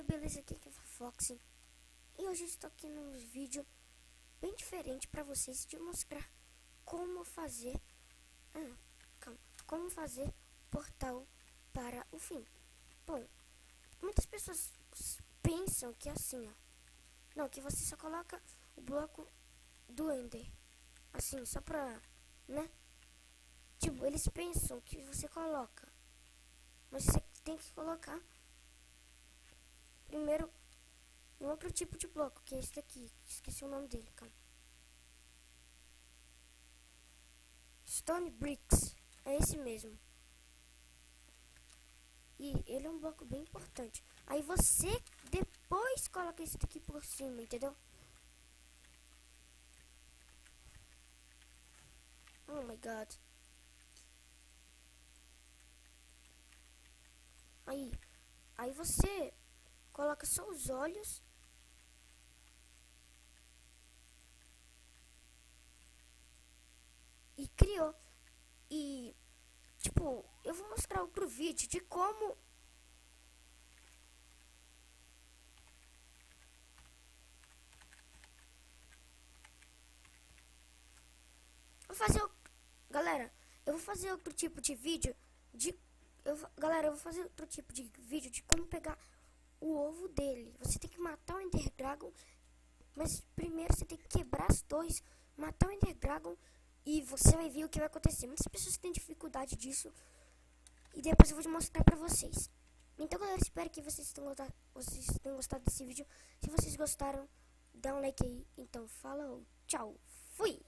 beleza? Aqui é o Fox. E hoje eu estou aqui num vídeo bem diferente para vocês de mostrar como fazer como fazer portal para o fim. Bom, muitas pessoas pensam que é assim, ó. Não, que você só coloca o bloco do Ender. Assim, só pra, né? Tipo, eles pensam que você coloca, mas você tem que colocar primeiro um outro tipo de bloco, que é esse daqui. Esqueci o nome dele, calma. Stone Bricks, é esse mesmo. E ele é um bloco bem importante. Aí você depois coloca esse daqui por cima, entendeu? Oh my god. Aí você coloca só os olhos. E criou. E, tipo, eu vou mostrar outro vídeo de como... Galera, eu vou fazer outro tipo de vídeo de... Galera, eu vou fazer outro tipo de vídeo de como pegar o ovo dele. Você tem que matar o Ender Dragon, mas primeiro você tem que quebrar as torres, matar o Ender Dragon, e você vai ver o que vai acontecer. Muitas pessoas têm dificuldade disso, e depois eu vou mostrar pra vocês. Então, galera, espero que vocês tenham gostado desse vídeo. Se vocês gostaram, dá um like aí. Então, falou, tchau, fui!